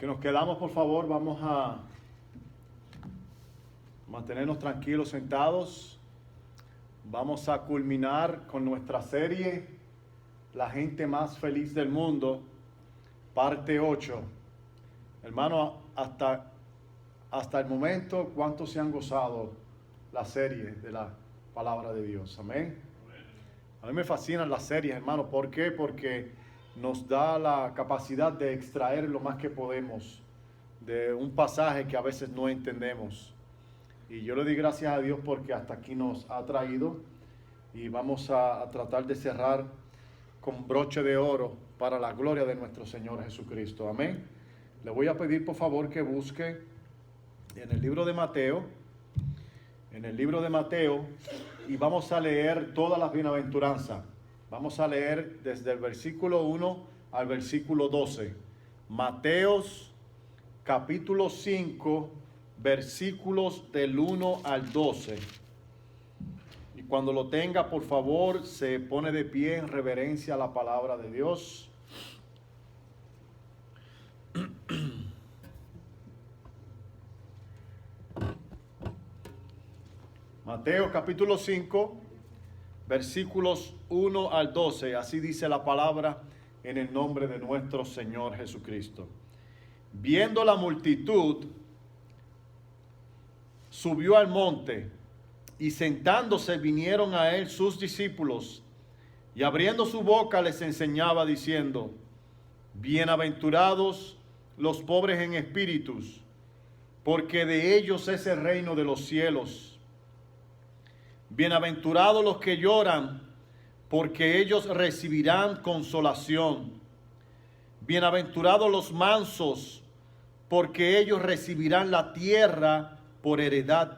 Que nos quedamos, por favor, vamos a mantenernos tranquilos, sentados. Vamos a culminar con nuestra serie, La gente más feliz del mundo, parte 8. Hermano, hasta el momento, ¿cuántos se han gozado la serie de la palabra de Dios? Amén. A mí me fascinan las series, hermano. ¿Por qué? Porque nos da la capacidad de extraer lo más que podemos de un pasaje que a veces no entendemos. Y yo le doy gracias a Dios porque hasta aquí nos ha traído y vamos a tratar de cerrar con broche de oro para la gloria de nuestro Señor Jesucristo. Amén. Le voy a pedir por favor que busque en el libro de Mateo, y vamos a leer todas las bienaventuranzas. Vamos a leer desde el versículo 1 al versículo 12. Mateos capítulo 5, versículos del 1 al 12. Y cuando lo tenga, por favor, se pone de pie en reverencia a la palabra de Dios. Mateo capítulo 5, versículos 1 al 12, así dice la palabra en el nombre de nuestro Señor Jesucristo. Viendo la multitud, subió al monte, y sentándose vinieron a él sus discípulos, y abriendo su boca les enseñaba diciendo: Bienaventurados los pobres en espíritus, porque de ellos es el reino de los cielos. Bienaventurados los que lloran, porque ellos recibirán consolación. Bienaventurados los mansos, porque ellos recibirán la tierra por heredad.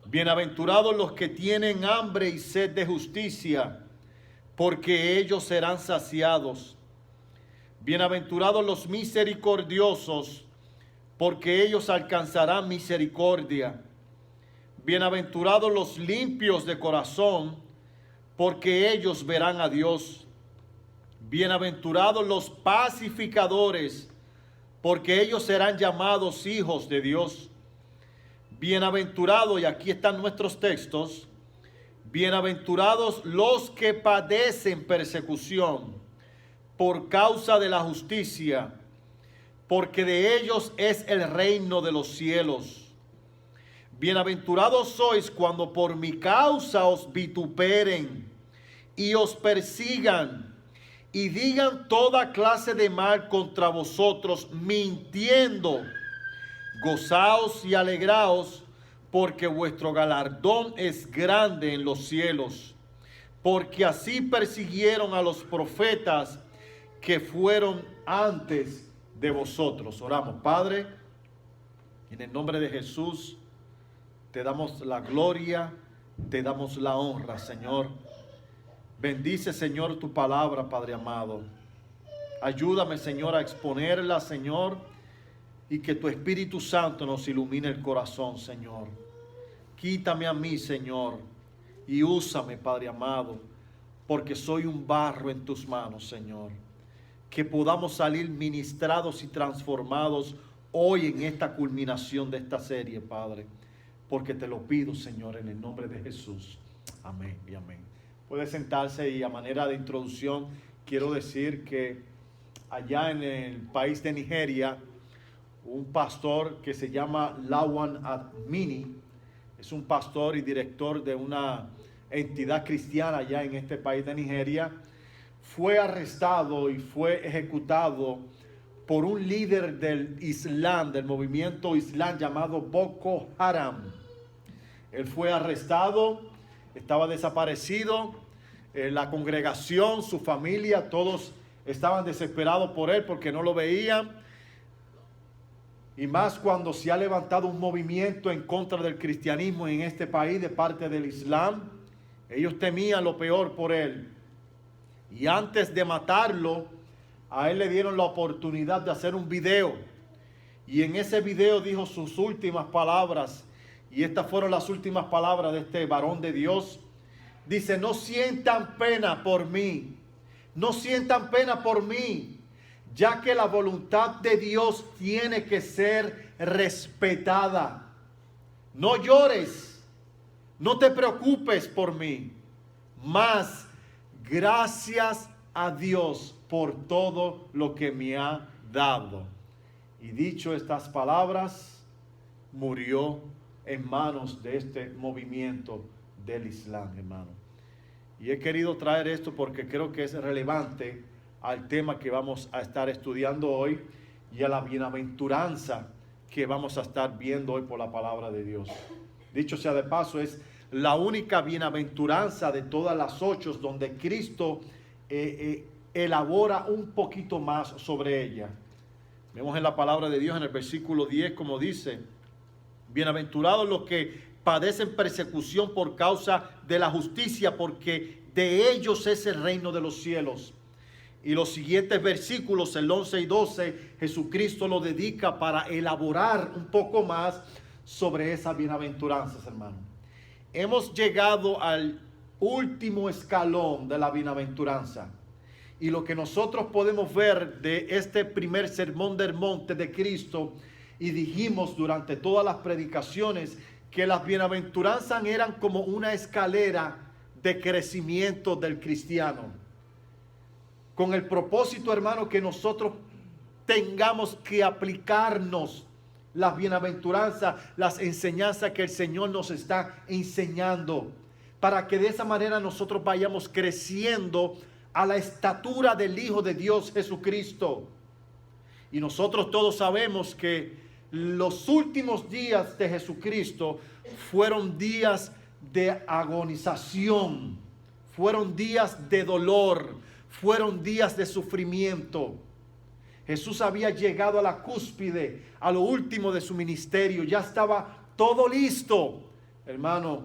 Bienaventurados los que tienen hambre y sed de justicia, porque ellos serán saciados. Bienaventurados los misericordiosos, porque ellos alcanzarán misericordia. Bienaventurados los limpios de corazón, porque ellos verán a Dios. Bienaventurados los pacificadores, porque ellos serán llamados hijos de Dios. Bienaventurados, y aquí están nuestros textos, bienaventurados los que padecen persecución por causa de la justicia, porque de ellos es el reino de los cielos. Bienaventurados sois cuando por mi causa os vituperen y os persigan y digan toda clase de mal contra vosotros, mintiendo. Gozaos y alegraos, porque vuestro galardón es grande en los cielos, porque así persiguieron a los profetas que fueron antes de vosotros. Oramos. Padre, en el nombre de Jesús, te damos la gloria, te damos la honra, Señor. Bendice, Señor, tu palabra, Padre amado. Ayúdame, Señor, a exponerla, Señor, y que tu Espíritu Santo nos ilumine el corazón, Señor. Quítame a mí, Señor, y úsame, Padre amado, porque soy un barro en tus manos, Señor. Que podamos salir ministrados y transformados hoy en esta culminación de esta serie, Padre. Porque te lo pido, Señor, en el nombre de Jesús. Amén y amén. Puede sentarse, y a manera de introducción quiero decir que allá en el país de Nigeria, un pastor que se llama Lawan Admini, es un pastor y director de una entidad cristiana allá en este país de Nigeria, fue arrestado y fue ejecutado por un líder del Islam, del movimiento Islam llamado Boko Haram. Él fue arrestado, estaba desaparecido, la congregación, su familia, todos estaban desesperados por él porque no lo veían. Y más cuando se ha levantado un movimiento en contra del cristianismo en este país de parte del Islam. Ellos temían lo peor por él. Y antes de matarlo, a él le dieron la oportunidad de hacer un video. Y en ese video dijo sus últimas palabras. Y estas fueron las últimas palabras de este varón de Dios. Dice: no sientan pena por mí. No sientan pena por mí. ya que la voluntad de Dios tiene que ser respetada. No llores, no te preocupes por mí, mas gracias a Dios por todo lo que me ha dado. Y dicho estas palabras, murió en manos de este movimiento del Islam, hermano. Y he querido traer esto porque creo que es relevante al tema que vamos a estar estudiando hoy y a la bienaventuranza que vamos a estar viendo hoy por la palabra de Dios. Dicho sea de paso, es la única bienaventuranza de todas las 8 donde Cristo elabora un poquito más sobre ella. Vemos en la palabra de Dios en el versículo 10 como dice: bienaventurados los que padecen persecución por causa de la justicia, porque de ellos es el reino de los cielos. Y los siguientes versículos, el 11 y 12, Jesucristo lo dedica para elaborar un poco más sobre esas bienaventuranzas, hermano. Hemos llegado al último escalón de la bienaventuranza. Y lo que nosotros podemos ver de este primer sermón del monte de Cristo, y dijimos durante todas las predicaciones que las bienaventuranzas eran como una escalera de crecimiento del cristiano. Con el propósito, hermano, que nosotros tengamos que aplicarnos las bienaventuranzas, las enseñanzas que el Señor nos está enseñando, para que de esa manera nosotros vayamos creciendo a la estatura del Hijo de Dios Jesucristo. Y nosotros todos sabemos que los últimos días de Jesucristo fueron días de agonización, fueron días de dolor, fueron días de sufrimiento. Jesús había llegado a la cúspide, a lo último de su ministerio, ya estaba todo listo, hermano.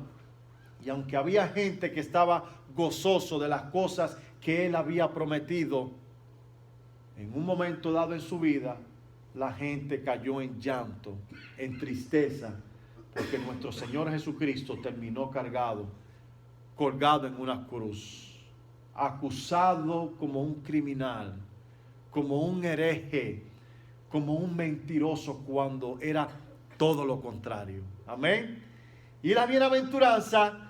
Y aunque había gente que estaba gozoso de las cosas que él había prometido, en un momento dado en su vida, la gente cayó en llanto, en tristeza, porque nuestro Señor Jesucristo terminó colgado en una cruz, acusado como un criminal, como un hereje, como un mentiroso, cuando era todo lo contrario. Amén. Y la bienaventuranza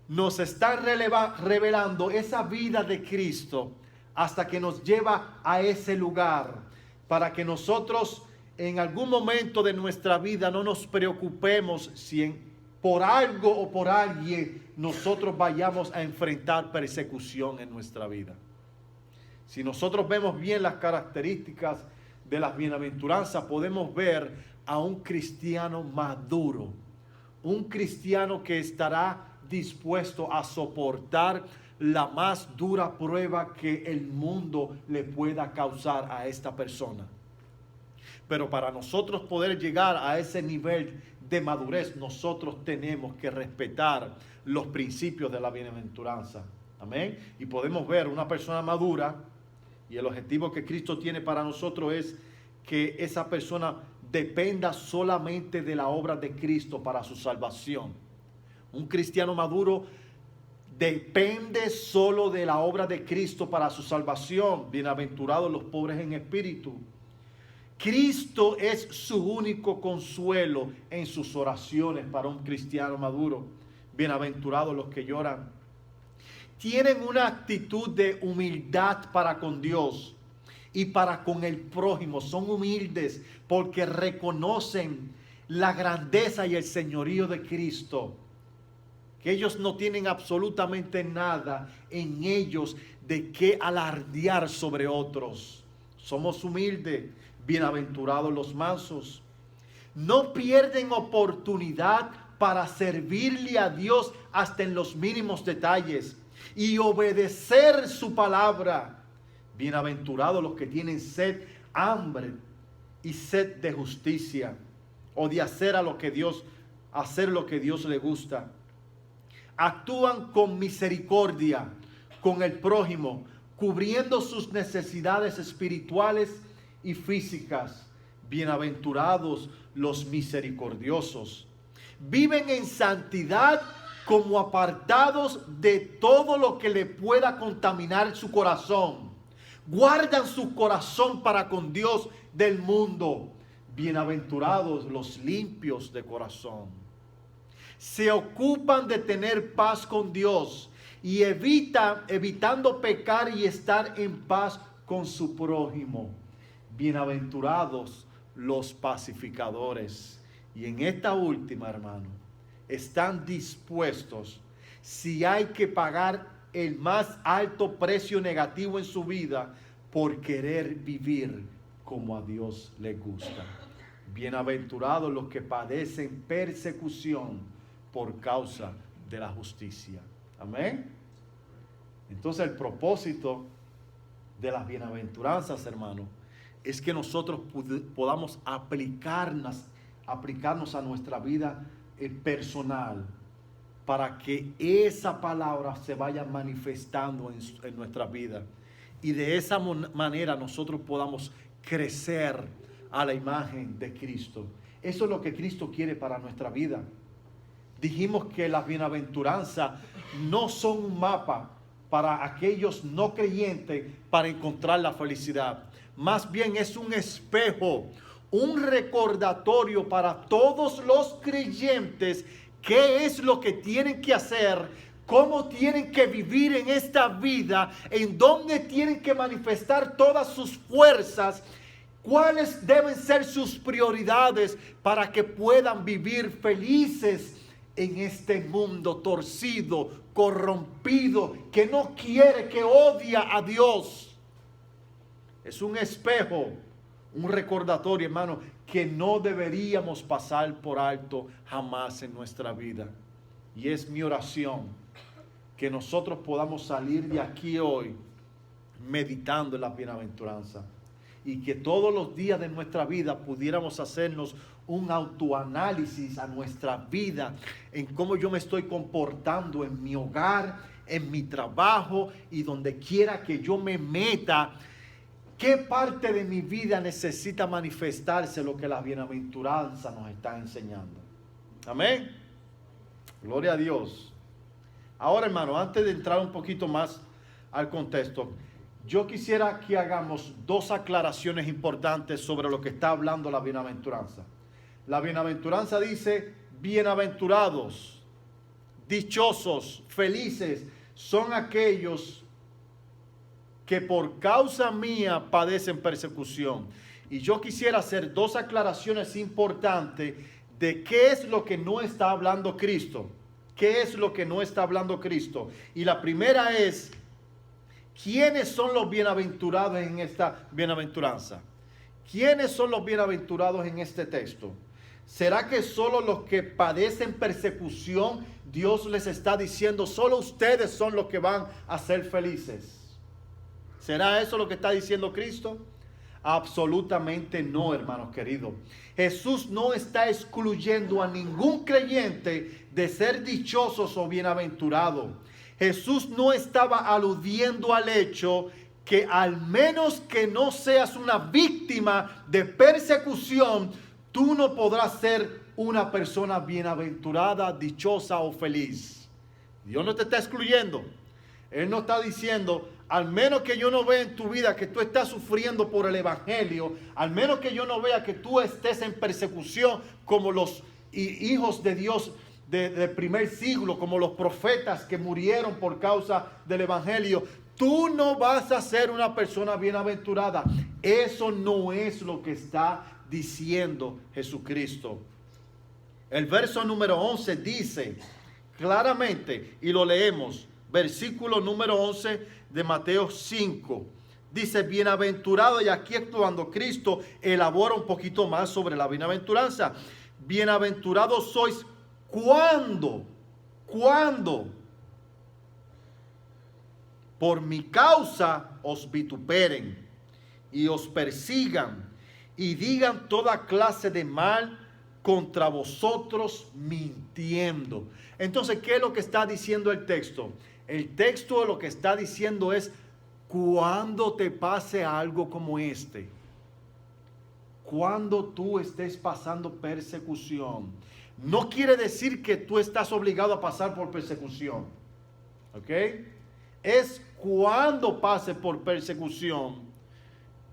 nos está revelando esa vida de Cristo hasta que nos lleva a ese lugar, para que nosotros en algún momento de nuestra vida no nos preocupemos si por algo o por alguien nosotros vayamos a enfrentar persecución en nuestra vida. Si nosotros vemos bien las características de las bienaventuranzas, podemos ver a un cristiano maduro, un cristiano que estará dispuesto a soportar la más dura prueba que el mundo le pueda causar a esta persona. Pero para nosotros poder llegar a ese nivel de madurez, nosotros tenemos que respetar los principios de la bienaventuranza. Amén. Y podemos ver una persona madura, y el objetivo que Cristo tiene para nosotros es que esa persona dependa solamente de la obra de Cristo para su salvación. Un cristiano maduro depende solo de la obra de Cristo para su salvación. Bienaventurados los pobres en espíritu. Cristo es su único consuelo en sus oraciones para un cristiano maduro. Bienaventurados los que lloran. Tienen una actitud de humildad para con Dios y para con el prójimo. Son humildes porque reconocen la grandeza y el señorío de Cristo. Que ellos no tienen absolutamente nada en ellos de qué alardear sobre otros. Somos humildes. Bienaventurados los mansos. No pierden oportunidad para servirle a Dios hasta en los mínimos detalles y obedecer su palabra. Bienaventurados los que tienen sed, hambre y sed de justicia, o de hacer lo que Dios le gusta. Actúan con misericordia con el prójimo, cubriendo sus necesidades espirituales y físicas. Bienaventurados los misericordiosos. Viven en santidad como apartados de todo lo que le pueda contaminar su corazón. guardan su corazón para con Dios del mundo. Bienaventurados los limpios de corazón. Se ocupan de tener paz con Dios y evitando pecar y estar en paz con su prójimo. Bienaventurados los pacificadores. Y en esta última, hermano, están dispuestos, si hay que pagar el más alto precio negativo en su vida, por querer vivir como a Dios le gusta. Bienaventurados los que padecen persecución por causa de la justicia. Amén. Entonces el propósito de las bienaventuranzas, hermano, es que nosotros podamos aplicarnos a nuestra vida personal, para que esa palabra se vaya manifestando en nuestra vida, y de esa manera nosotros podamos crecer a la imagen de Cristo. Eso es lo que Cristo quiere para nuestra vida. Dijimos que las bienaventuranzas no son un mapa para aquellos no creyentes para encontrar la felicidad. Más bien es un espejo, un recordatorio para todos los creyentes qué es lo que tienen que hacer, cómo tienen que vivir en esta vida, en dónde tienen que manifestar todas sus fuerzas, cuáles deben ser sus prioridades para que puedan vivir felices en este mundo torcido, corrompido, que no quiere, que odia a Dios. Es un espejo, un recordatorio, hermano, que no deberíamos pasar por alto jamás en nuestra vida. Y es mi oración que nosotros podamos salir de aquí hoy meditando en la bienaventuranza, y que todos los días de nuestra vida pudiéramos hacernos un autoanálisis a nuestra vida, en cómo yo me estoy comportando en mi hogar, en mi trabajo y donde quiera que yo me meta. ¿Qué parte de mi vida necesita manifestarse lo que la bienaventuranza nos está enseñando? Amén. Gloria a Dios. Ahora, hermano, antes de entrar un poquito más al contexto, yo quisiera que hagamos dos aclaraciones importantes sobre lo que está hablando la bienaventuranza. La bienaventuranza dice: bienaventurados, dichosos, felices son aquellos que por causa mía padecen persecución. Y yo quisiera hacer dos aclaraciones importantes de qué es lo que no está hablando Cristo. ¿Qué es lo que no está hablando Cristo? Y la primera es: ¿quiénes son los bienaventurados en esta bienaventuranza? ¿Quiénes son los bienaventurados en este texto? ¿Será que solo los que padecen persecución Dios les está diciendo, solo ustedes son los que van a ser felices? ¿Será eso lo que está diciendo Cristo? Absolutamente no, hermanos queridos. Jesús no está excluyendo a ningún creyente de ser dichosos o bienaventurados. Jesús no estaba aludiendo al hecho que al menos que no seas una víctima de persecución, tú no podrás ser una persona bienaventurada, dichosa o feliz. Dios no te está excluyendo. Él no está diciendo, al menos que yo no vea en tu vida que tú estás sufriendo por el evangelio, al menos que yo no vea que tú estés en persecución como los hijos de Dios del primer siglo, como los profetas que murieron por causa del evangelio, tú no vas a ser una persona bienaventurada. Eso no es lo que está diciendo Jesucristo. El verso número 11 dice claramente, y lo leemos, versículo número 11 de Mateo 5. Dice, bienaventurado, y aquí es cuando Cristo elabora un poquito más sobre la bienaventuranza. Bienaventurados sois cuando por mi causa os vituperen y os persigan y digan toda clase de mal contra vosotros mintiendo. Entonces, ¿qué es lo que está diciendo el texto? El texto lo que está diciendo es, cuando te pase algo como este, cuando tú estés pasando persecución, no quiere decir que tú estás obligado a pasar por persecución, ¿ok? Es cuando pases por persecución,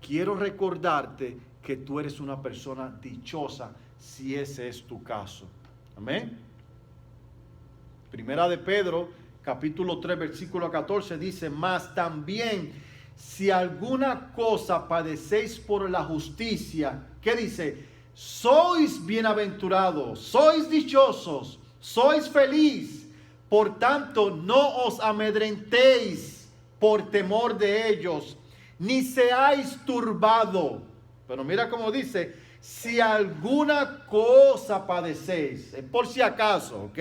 quiero recordarte que tú eres una persona dichosa si ese es tu caso. Amén. Primera de Pedro, capítulo 3, versículo 14 dice, mas también si alguna cosa padecéis por la justicia, ¿qué dice? Sois bienaventurados, sois dichosos, sois feliz. Por tanto, no os amedrentéis por temor de ellos, ni seáis turbado. Pero mira cómo dice, si alguna cosa padecéis, es por si acaso, ¿ok?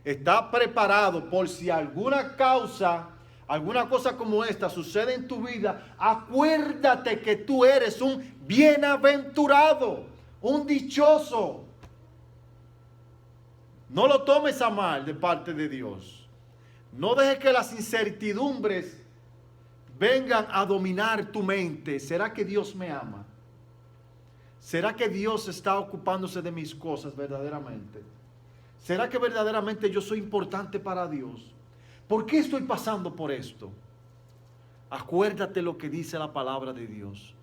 Está preparado por si alguna cosa como esta sucede en tu vida. Acuérdate que tú eres un bienaventurado, un dichoso. No lo tomes a mal de parte de Dios. No dejes que las incertidumbres vengan a dominar tu mente. ¿Será que Dios me ama? ¿Será que Dios está ocupándose de mis cosas verdaderamente? ¿Será que verdaderamente yo soy importante para Dios? ¿Por qué estoy pasando por esto? Acuérdate lo que dice la palabra de Dios.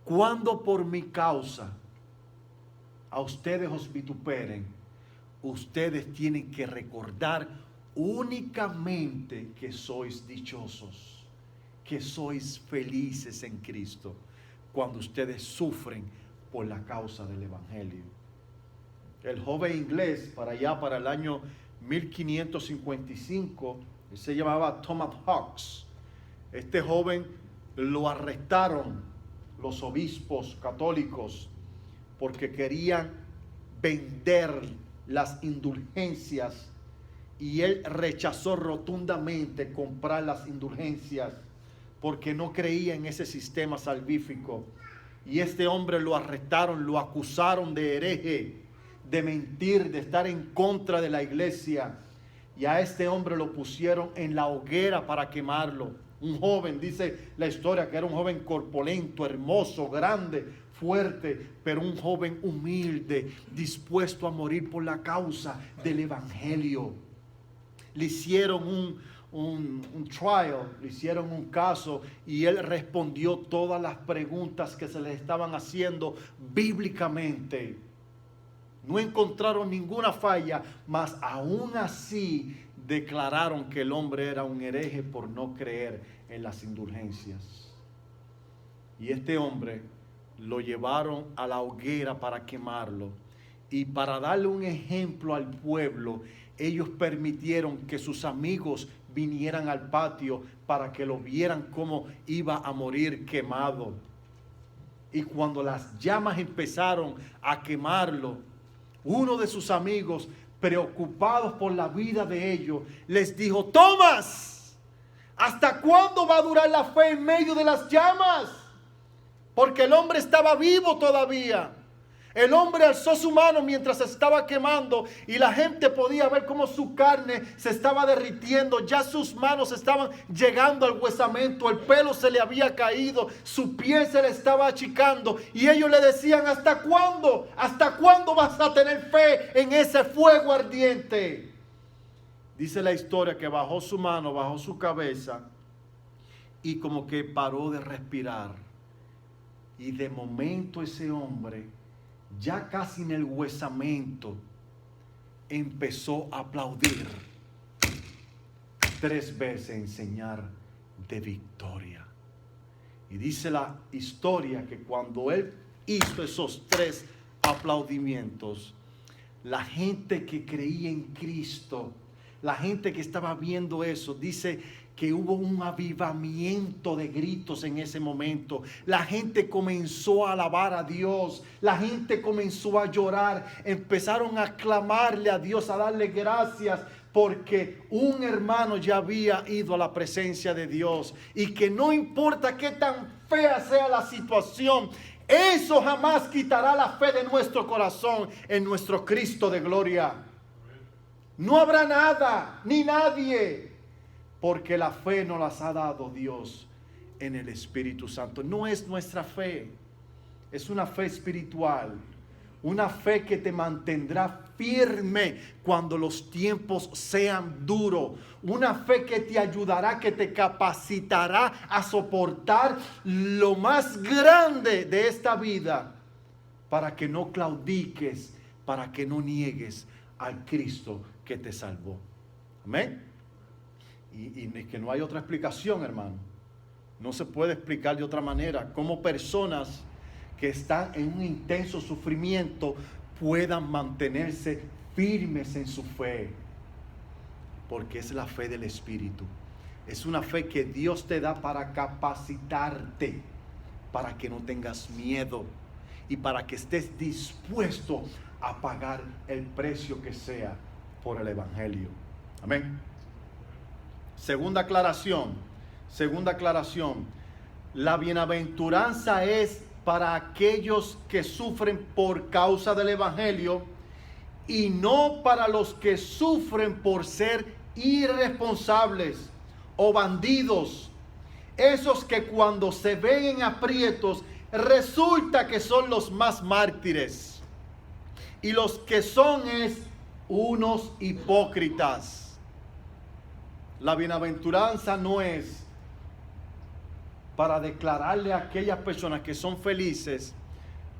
Cuando por mi causa a ustedes os vituperen, ustedes tienen que recordar únicamente que sois dichosos, que sois felices en Cristo cuando ustedes sufren por la causa del Evangelio. El joven inglés, para el año 1555, él se llamaba Thomas Hawks. Este joven lo arrestaron los obispos católicos porque querían vender las indulgencias y él rechazó rotundamente comprar las indulgencias porque no creía en ese sistema salvífico. Y este hombre lo arrestaron, lo acusaron de hereje, de mentir, de estar en contra de la iglesia. Y a este hombre lo pusieron en la hoguera para quemarlo. Un joven, dice la historia, que era un joven corpulento, hermoso, grande, fuerte, pero un joven humilde, dispuesto a morir por la causa del evangelio. Le hicieron un trial, le hicieron un caso y él respondió todas las preguntas que se le estaban haciendo bíblicamente. No encontraron ninguna falla, mas aún así declararon que el hombre era un hereje por no creer en las indulgencias. Y este hombre lo llevaron a la hoguera para quemarlo. Y para darle un ejemplo al pueblo, ellos permitieron que sus amigos vinieran al patio para que lo vieran cómo iba a morir quemado. Y cuando las llamas empezaron a quemarlo, uno de sus amigos, preocupados por la vida de ellos, les dijo: Tomás, ¿hasta cuándo va a durar la fe en medio de las llamas? Porque el hombre estaba vivo todavía. El hombre alzó su mano mientras se estaba quemando y la gente podía ver cómo su carne se estaba derritiendo. Ya sus manos estaban llegando al huesamento, el pelo se le había caído, su piel se le estaba achicando. Y ellos le decían: ¿hasta cuándo? ¿Hasta cuándo vas a tener fe en ese fuego ardiente? Dice la historia que bajó su mano, bajó su cabeza y como que paró de respirar. Y de momento ese hombre, ya casi en el huesamento, empezó a aplaudir 3 veces en señal de victoria. Y dice la historia que cuando él hizo esos 3 aplaudimientos, la gente que creía en Cristo, la gente que estaba viendo eso, dice que hubo un avivamiento de gritos en ese momento. La gente comenzó a alabar a Dios. La gente comenzó a llorar. Empezaron a clamarle a Dios, a darle gracias, porque un hermano ya había ido a la presencia de Dios. Y que no importa qué tan fea sea la situación, eso jamás quitará la fe de nuestro corazón en nuestro Cristo de gloria. No habrá nada ni nadie, porque la fe nos las ha dado Dios en el Espíritu Santo. No es nuestra fe, es una fe espiritual. Una fe que te mantendrá firme cuando los tiempos sean duros. Una fe que te ayudará, que te capacitará a soportar lo más grande de esta vida, para que no claudiques, para que no niegues al Cristo que te salvó. Amén. Y que no hay otra explicación, hermano. No se puede explicar de otra manera cómo personas que están en un intenso sufrimiento puedan mantenerse firmes en su fe, porque es la fe del Espíritu. Es una fe que Dios te da para capacitarte, para que no tengas miedo y para que estés dispuesto a pagar el precio que sea por el Evangelio. Amén. Segunda aclaración. La bienaventuranza es para aquellos que sufren por causa del Evangelio y no para los que sufren por ser irresponsables o bandidos. Esos que cuando se ven en aprietos resulta que son los más mártires. Y los que son es unos hipócritas. La bienaventuranza no es para declararle a aquellas personas que son felices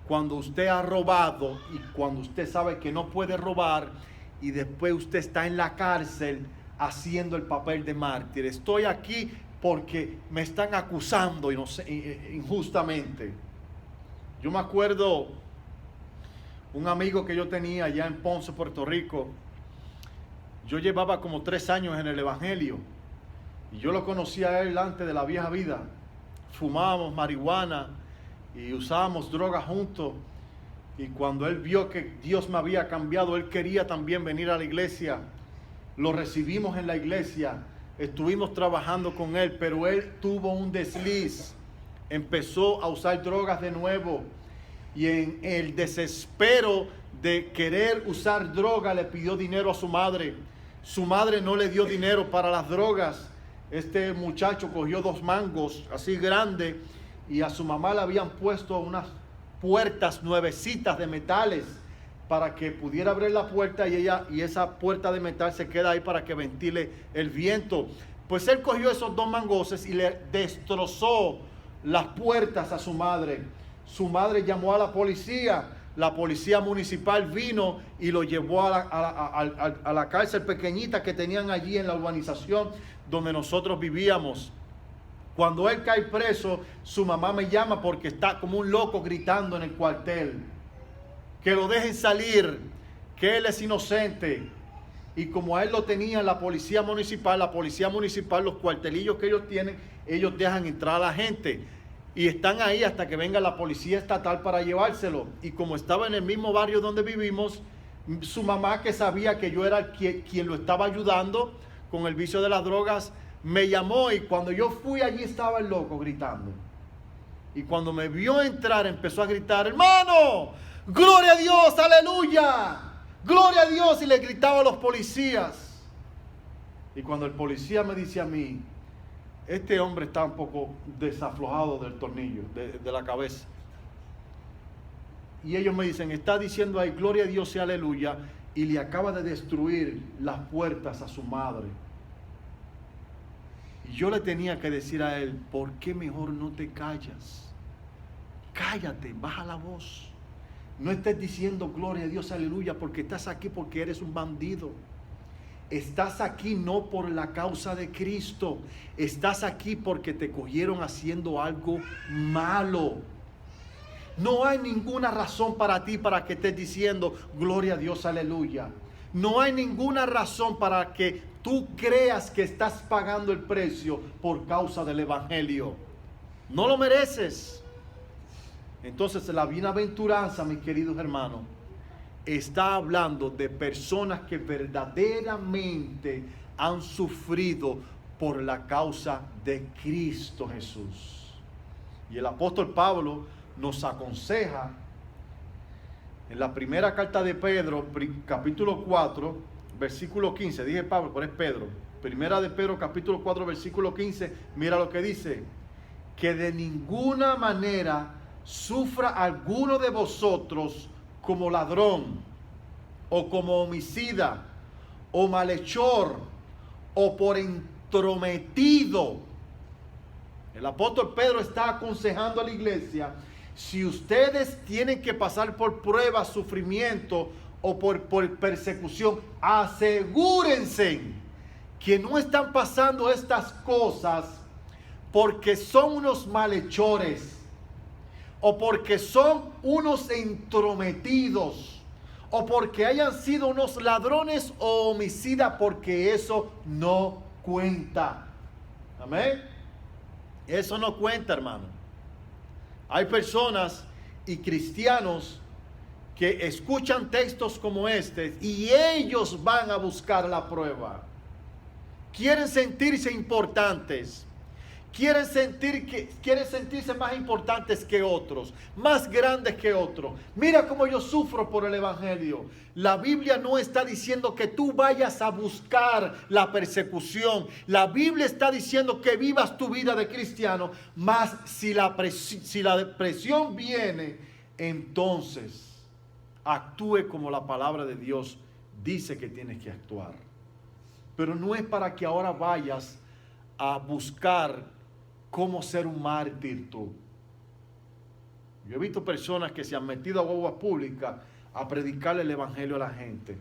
cuando usted ha robado y cuando usted sabe que no puede robar y después usted está en la cárcel haciendo el papel de mártir. Estoy aquí porque me están acusando injustamente. Yo me acuerdo un amigo que yo tenía allá en Ponce, Puerto Rico. Yo llevaba como 3 años en el Evangelio y yo lo conocía a él antes de la vieja vida. Fumábamos marihuana y usábamos drogas juntos, y cuando él vio que Dios me había cambiado, él quería también venir a la iglesia. Lo recibimos en la iglesia, estuvimos trabajando con él, pero él tuvo un desliz, empezó a usar drogas de nuevo, y en el desespero de querer usar droga le pidió dinero a su madre. Su madre no le dio dinero para las drogas. Este muchacho cogió 2 mangos así grandes y a su mamá le habían puesto unas puertas nuevecitas de metales para que pudiera abrir la puerta, y esa puerta de metal se queda ahí para que ventile el viento. Pues él cogió esos 2 mangoses y le destrozó las puertas a su madre. Su madre llamó a la policía municipal vino y lo llevó a la cárcel pequeñita que tenían allí en la urbanización donde nosotros vivíamos. Cuando él cae preso, su mamá me llama porque está como un loco gritando en el cuartel que lo dejen salir, que él es inocente. Y como a él lo tenía la policía municipal, los cuartelillos que ellos tienen, ellos dejan entrar a la gente y están ahí hasta que venga la policía estatal para llevárselo. Y como estaba en el mismo barrio donde vivimos, su mamá, que sabía que yo era quien lo estaba ayudando con el vicio de las drogas, me llamó, y cuando yo fui allí estaba el loco gritando. Y cuando me vio entrar empezó a gritar: hermano, gloria a Dios, aleluya, gloria a Dios, y le gritaba a los policías. Y cuando el policía me dice a mí: este hombre está un poco desaflojado del tornillo, de la cabeza. Y ellos me dicen: está diciendo ahí gloria a Dios y aleluya, y le acaba de destruir las puertas a su madre. Y yo le tenía que decir a él: ¿por qué mejor no te callas? Cállate, baja la voz. No estés diciendo gloria a Dios, aleluya, porque estás aquí porque eres un bandido. Estás aquí no por la causa de Cristo. Estás aquí porque te cogieron haciendo algo malo. No hay ninguna razón para ti para que estés diciendo gloria a Dios, aleluya. No hay ninguna razón para que tú creas que estás pagando el precio por causa del Evangelio. No lo mereces. Entonces la bienaventuranza, mis queridos hermanos, está hablando de personas que verdaderamente han sufrido por la causa de Cristo Jesús. Y el apóstol Pablo nos aconseja en la primera carta de Pedro, capítulo 4, versículo 15. Dije Pablo, pero es Pedro. Primera de Pedro, capítulo 4, versículo 15. Mira lo que dice: que de ninguna manera sufra alguno de vosotros como ladrón, o como homicida, o malhechor, o por entrometido. El apóstol Pedro está aconsejando a la iglesia: si ustedes tienen que pasar por pruebas, sufrimiento o por persecución, asegúrense que no están pasando estas cosas porque son unos malhechores, o porque son unos entrometidos, o porque hayan sido unos ladrones o homicidas, porque eso no cuenta. Amén. Eso no cuenta, hermano. Hay personas y cristianos que escuchan textos como este y ellos van a buscar la prueba. Quieren sentirse importantes. Quieren sentirse más importantes que otros, más grandes que otros. Mira cómo yo sufro por el evangelio. La Biblia no está diciendo que tú vayas a buscar la persecución. La Biblia está diciendo que vivas tu vida de cristiano. Mas si la depresión viene, entonces actúe como la palabra de Dios dice que tienes que actuar. Pero no es para que ahora vayas a buscar cómo ser un mártir tú. Yo he visto personas que se han metido a guaguas públicas a predicarle el evangelio a la gente.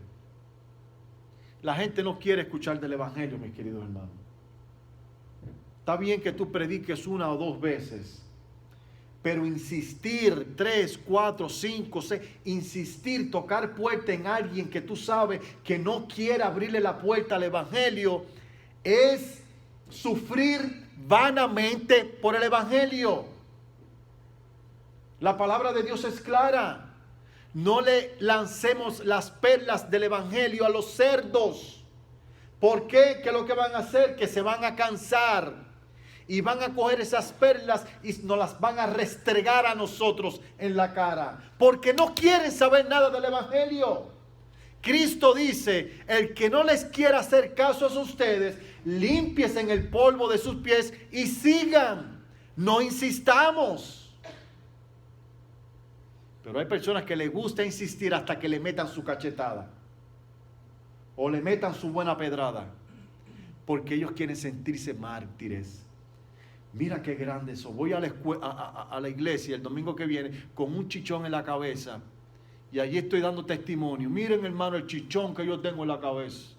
La gente no quiere escuchar del evangelio, mis queridos hermanos. Está bien que tú prediques 1 o 2 veces, pero insistir 3, 4, 5, 6, insistir, tocar puerta en alguien que tú sabes que no quiere abrirle la puerta al evangelio, es sufrir vanamente por el evangelio. La palabra de Dios es clara. No le lancemos las perlas del evangelio a los cerdos. ¿Por qué? ¿Qué es lo que van a hacer? Que se van a cansar y van a coger esas perlas y nos las van a restregar a nosotros en la cara, porque no quieren saber nada del evangelio. Cristo dice: el que no les quiera hacer caso a ustedes, límpiese en el polvo de sus pies y sigan. No insistamos. Pero hay personas que les gusta insistir hasta que le metan su cachetada o le metan su buena pedrada, porque ellos quieren sentirse mártires. Mira qué grande eso. Voy a la iglesia el domingo que viene con un chichón en la cabeza y allí estoy dando testimonio. Miren, hermano, el chichón que yo tengo en la cabeza.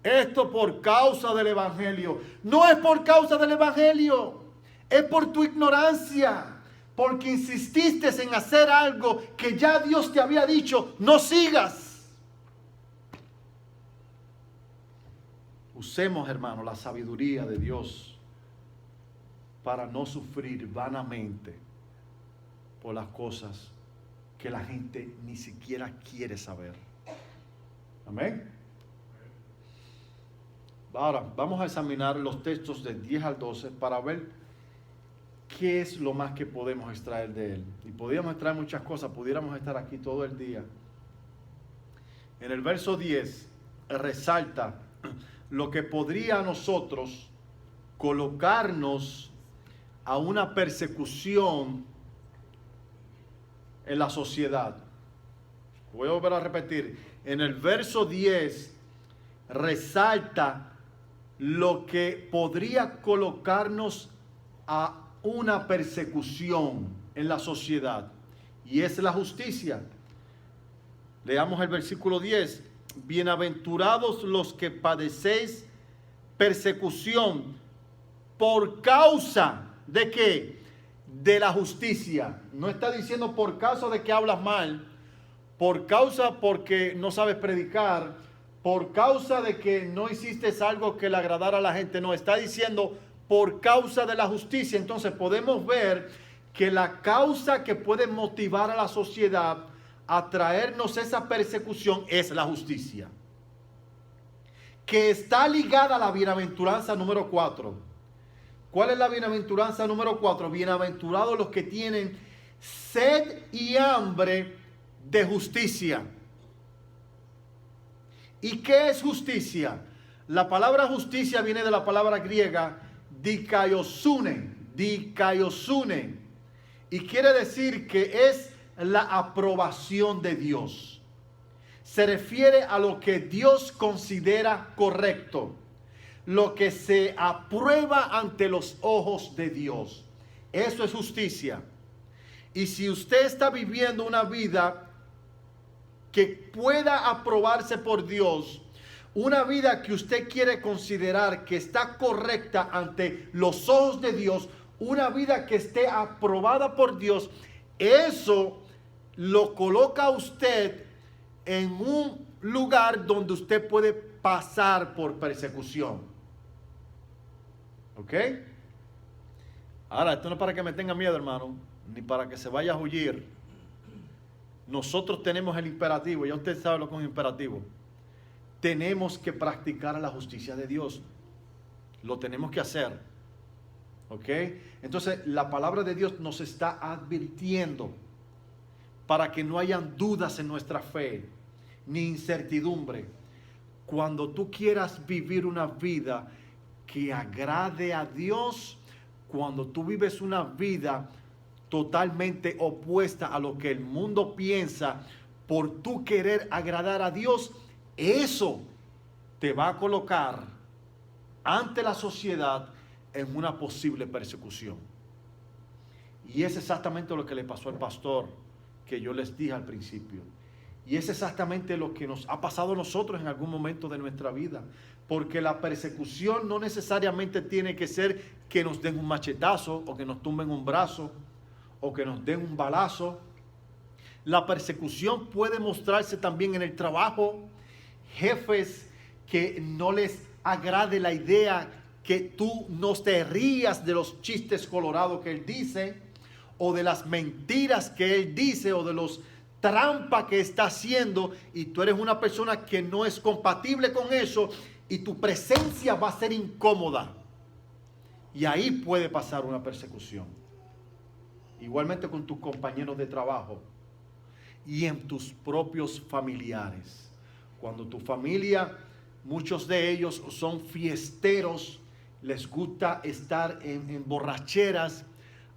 Esto por causa del evangelio. No es por causa del evangelio. Es por tu ignorancia. Porque insististe en hacer algo que ya Dios te había dicho: no sigas. Usemos, hermano, la sabiduría de Dios para no sufrir vanamente por las cosas que la gente ni siquiera quiere saber. Amén. Ahora vamos a examinar los textos de 10 al 12 para ver qué es lo más que podemos extraer de él. Y podríamos extraer muchas cosas, pudiéramos estar aquí todo el día. En el verso 10 resalta lo que podría a nosotros colocarnos a una persecución en la sociedad. Voy a volver a repetir. En el verso 10 resalta lo que podría colocarnos a una persecución en la sociedad, y es la justicia. Leamos el versículo 10. Bienaventurados los que padecéis persecución por causa de ¿qué? De la justicia. No está diciendo por causa de que hablas mal, por causa porque no sabes predicar, por causa de que no hiciste algo que le agradara a la gente. No, está diciendo por causa de la justicia. Entonces podemos ver que la causa que puede motivar a la sociedad a traernos esa persecución es la justicia, que está ligada a la bienaventuranza número 4. ¿Cuál es la bienaventuranza número 4? Bienaventurados los que tienen sed y hambre de justicia. ¿Y qué es justicia? La palabra justicia viene de la palabra griega dikaiosune, y quiere decir que es la aprobación de Dios. Se refiere a lo que Dios considera correcto, lo que se aprueba ante los ojos de Dios. Eso es justicia. Y si usted está viviendo una vida que pueda aprobarse por Dios, una vida que usted quiere considerar que está correcta ante los ojos de Dios, una vida que esté aprobada por Dios, eso lo coloca a usted en un lugar donde usted puede pasar por persecución. ¿Ok? Ahora, esto no es para que me tenga miedo, hermano, ni para que se vaya a huir. Nosotros tenemos el imperativo, ya usted sabe lo que es un imperativo. Tenemos que practicar la justicia de Dios. Lo tenemos que hacer. ¿Ok? Entonces, la palabra de Dios nos está advirtiendo para que no hayan dudas en nuestra fe, ni incertidumbre. Cuando tú quieras vivir una vida que agrade a Dios, cuando tú vives una vida totalmente opuesta a lo que el mundo piensa, por tú querer agradar a Dios, eso te va a colocar ante la sociedad en una posible persecución. Y es exactamente lo que le pasó al pastor, que yo les dije al principio. Y es exactamente lo que nos ha pasado a nosotros en algún momento de nuestra vida. Porque la persecución no necesariamente tiene que ser que nos den un machetazo, o que nos tumben un brazo, o que nos den un balazo. La persecución puede mostrarse también en el trabajo. Jefes que no les agrade la idea que tú no te rías de los chistes colorados que él dice, o de las mentiras que él dice, o de los trampas que está haciendo, y tú eres una persona que no es compatible con eso, y tu presencia va a ser incómoda. Y ahí puede pasar una persecución. Igualmente con tus compañeros de trabajo y en tus propios familiares. Cuando tu familia, muchos de ellos son fiesteros, les gusta estar en borracheras,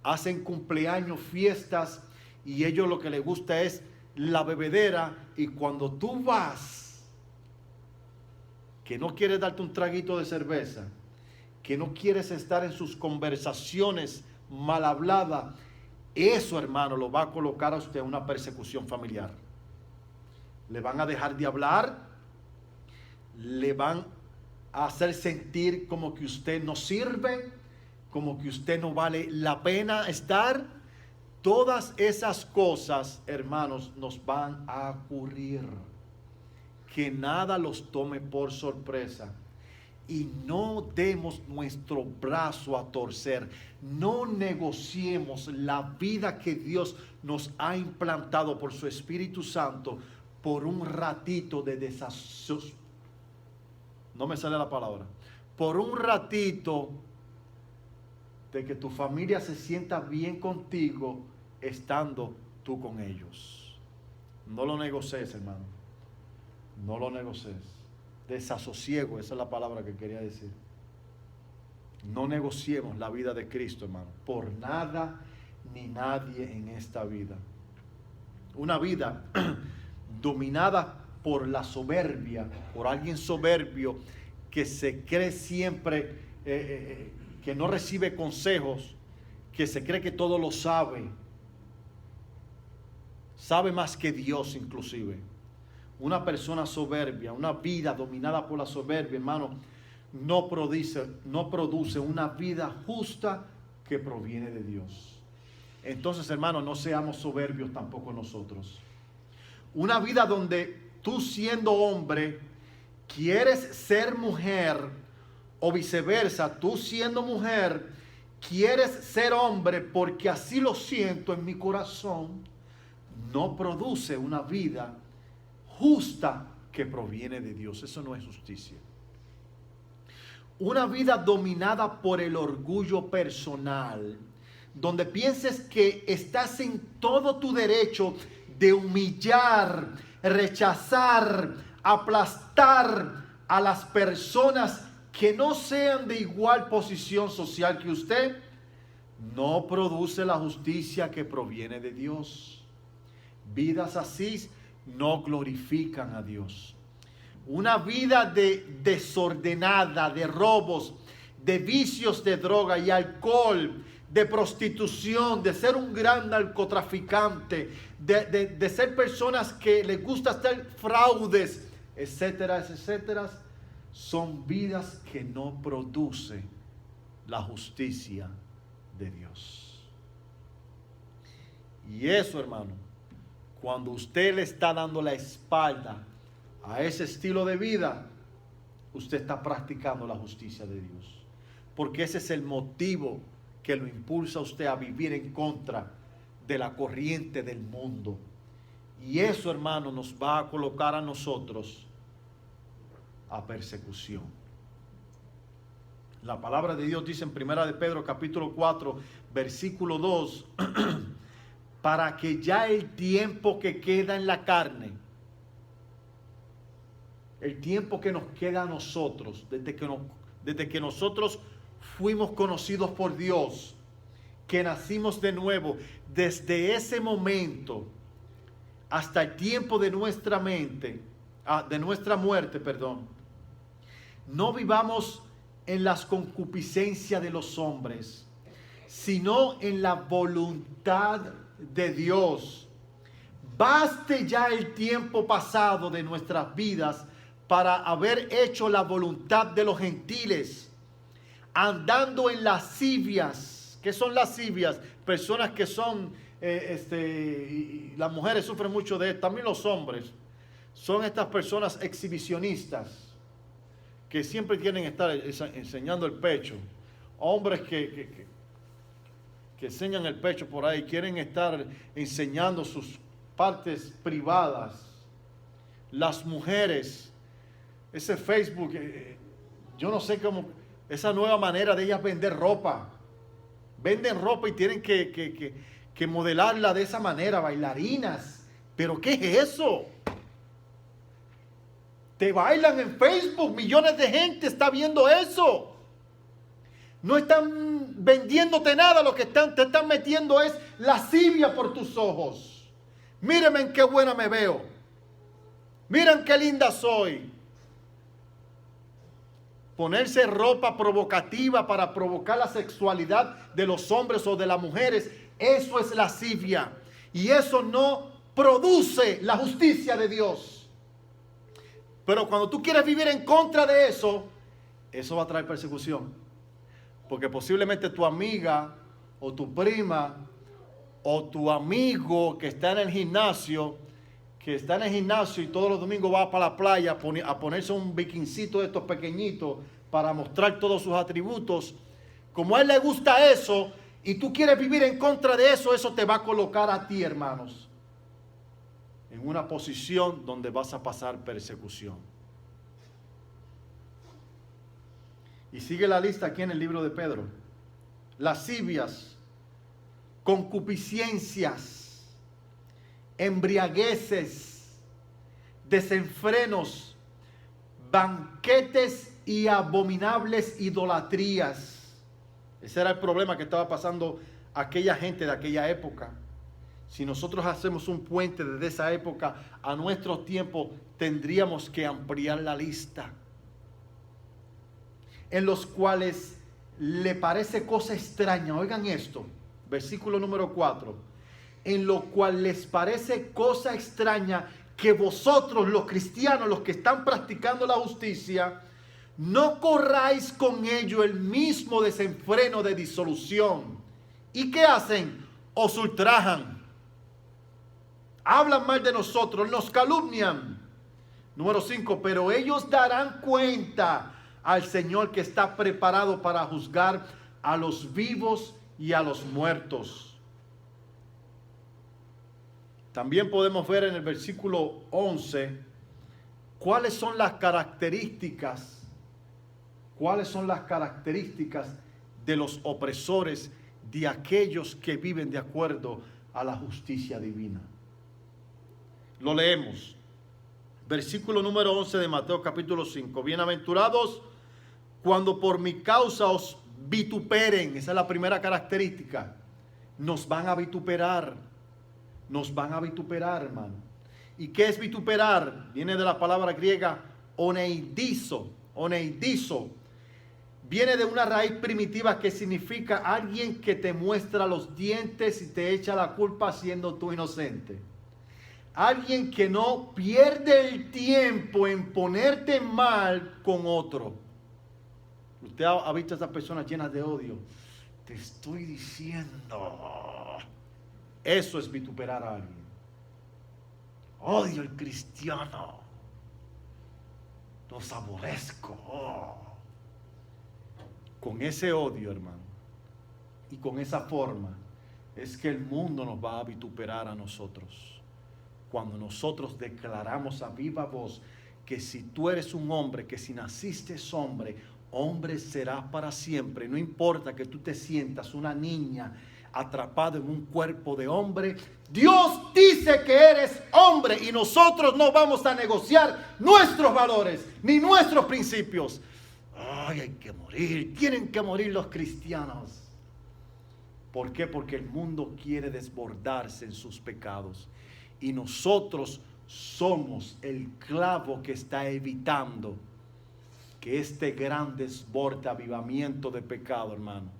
hacen cumpleaños, fiestas, y ellos lo que les gusta es la bebedera. Y cuando tú vas, que no quieres darte un traguito de cerveza, que no quieres estar en sus conversaciones mal habladas, eso, hermano, lo va a colocar a usted en una persecución familiar. Le van a dejar de hablar, le van a hacer sentir como que usted no sirve, como que usted no vale la pena estar. Todas esas cosas, hermanos, nos van a ocurrir. Que nada los tome por sorpresa. Y no demos nuestro brazo a torcer. No negociemos la vida que Dios nos ha implantado por su Espíritu Santo por un ratito de desasosiego. No me sale la palabra. Por un ratito de que tu familia se sienta bien contigo estando tú con ellos. No lo negocies, hermano. No lo negocies. Desasosiego, esa es la palabra que quería decir. No negociemos la vida de Cristo, hermano, por nada ni nadie en esta vida. Una vida dominada por la soberbia, por alguien soberbio que se cree siempre, que no recibe consejos, que se cree que todo lo sabe. Sabe más que Dios inclusive. Una persona soberbia, una vida dominada por la soberbia, hermano, no produce una vida justa que proviene de Dios. Entonces, hermano, no seamos soberbios tampoco nosotros. Una vida donde tú, siendo hombre, quieres ser mujer, o viceversa, tú siendo mujer, quieres ser hombre porque así lo siento en mi corazón, no produce una vida justa que proviene de Dios. Eso no es justicia. Una vida dominada por el orgullo personal, donde pienses que estás en todo tu derecho de humillar, rechazar, aplastar a las personas que no sean de igual posición social que usted, no produce la justicia que proviene de Dios. Vidas así no glorifican a Dios. Una vida desordenada, de robos, de vicios de droga y alcohol, de prostitución, de ser un gran narcotraficante, de ser personas que les gusta hacer fraudes, etcétera, etcétera, son vidas que no producen la justicia de Dios. Y eso, hermano, cuando usted le está dando la espalda a ese estilo de vida, usted está practicando la justicia de Dios. Porque ese es el motivo que lo impulsa a usted a vivir en contra de la corriente del mundo. Y eso, hermano, nos va a colocar a nosotros a persecución. La palabra de Dios dice en 1 de Pedro capítulo 4, versículo 2, para que ya el tiempo que queda en la carne, el tiempo que nos queda a nosotros, desde que nosotros fuimos conocidos por Dios, que nacimos de nuevo, desde ese momento hasta el tiempo de nuestra muerte, no vivamos en las concupiscencias de los hombres, sino en la voluntad de Dios. Baste ya el tiempo pasado de nuestras vidas para haber hecho la voluntad de los gentiles, andando en lascivias. ¿Qué son lascivias? Personas que son, las mujeres sufren mucho de esto, también los hombres. Son estas personas exhibicionistas que siempre quieren estar enseñando el pecho. Hombres que enseñan el pecho por ahí, quieren estar enseñando sus partes privadas. Las mujeres, ese Facebook, yo no sé cómo, esa nueva manera de ellas vender ropa. Venden ropa y tienen que modelarla de esa manera, bailarinas. ¿Pero qué es eso? Te bailan en Facebook, millones de gente está viendo eso. No están vendiéndote nada, lo que te están metiendo es lascivia por tus ojos. Mírenme en qué buena me veo. Miren qué linda soy. Ponerse ropa provocativa para provocar la sexualidad de los hombres o de las mujeres, eso es lascivia. Y eso no produce la justicia de Dios. Pero cuando tú quieres vivir en contra de eso, eso va a traer persecución. Porque posiblemente tu amiga o tu prima o tu amigo que está en el gimnasio, y todos los domingos va para la playa a ponerse un bikincito de estos pequeñitos para mostrar todos sus atributos. Como a él le gusta eso y tú quieres vivir en contra de eso, eso te va a colocar a ti, hermanos, en una posición donde vas a pasar persecución. Y sigue la lista aquí en el libro de Pedro. Lascivias, concupiscencias, embriagueces, desenfrenos, banquetes y abominables idolatrías. Ese era el problema que estaba pasando aquella gente de aquella época. Si nosotros hacemos un puente desde esa época a nuestro tiempo, tendríamos que ampliar la lista. En los cuales le parece cosa extraña, oigan esto, versículo número 4, en lo cual les parece cosa extraña que vosotros los cristianos, los que están practicando la justicia, no corráis con ello el mismo desenfreno de disolución. ¿Y qué hacen? Os ultrajan, hablan mal de nosotros, nos calumnian. Número 5, pero ellos darán cuenta al Señor que está preparado para juzgar a los vivos y a los muertos. También podemos ver en el versículo 11 cuáles son las características de los opresores, de aquellos que viven de acuerdo a la justicia divina. Lo leemos. Versículo número 11 de Mateo capítulo 5. Bienaventurados cuando por mi causa os vituperen. Esa es la primera característica. Nos van a vituperar. nos van a vituperar, hermano. ¿Y qué es vituperar? Viene de la palabra griega oneidizo. Oneidizo viene de una raíz primitiva que significa alguien que te muestra los dientes y te echa la culpa siendo tú inocente. Alguien que no pierde el tiempo en ponerte mal con otro. Usted ha visto a esas personas llenas de odio. Te estoy diciendo. Eso es vituperar a alguien. Odio al cristiano. Los aborrezco. Con ese odio, hermano, y con esa forma, es que el mundo nos va a vituperar a nosotros. Cuando nosotros declaramos a viva voz que si tú eres un hombre, que si naciste hombre, hombre serás para siempre. No importa que tú te sientas una niña atrapado en un cuerpo de hombre. Dios dice que eres hombre y nosotros no vamos a negociar nuestros valores ni nuestros principios. Ay, hay que morir, tienen que morir los cristianos. ¿Por qué? Porque el mundo quiere desbordarse en sus pecados y nosotros somos el clavo que está evitando que este gran desborde, avivamiento de pecado, hermano,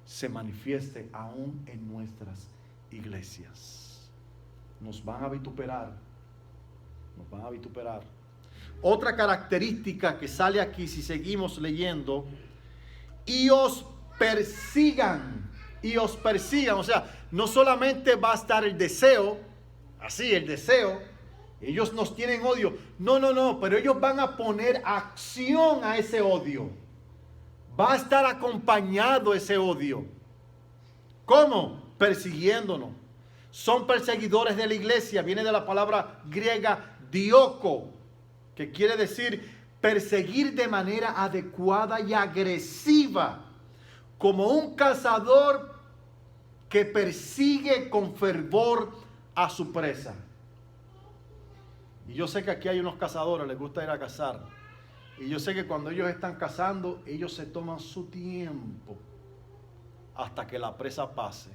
se manifieste aún en nuestras iglesias. Nos van a vituperar. Nos van a vituperar. Otra característica que sale aquí, si seguimos leyendo, y os persigan. Y os persigan. O sea, no solamente va a estar el deseo, así el deseo, ellos nos tienen odio. No, pero ellos van a poner acción a ese odio. Va a estar acompañado ese odio. ¿Cómo? Persiguiéndonos. Son perseguidores de la iglesia. Viene de la palabra griega dioko, que quiere decir perseguir de manera adecuada y agresiva, como un cazador que persigue con fervor a su presa. Y yo sé que aquí hay unos cazadores, les gusta ir a cazar. Y yo sé que cuando ellos están cazando, ellos se toman su tiempo hasta que la presa pase.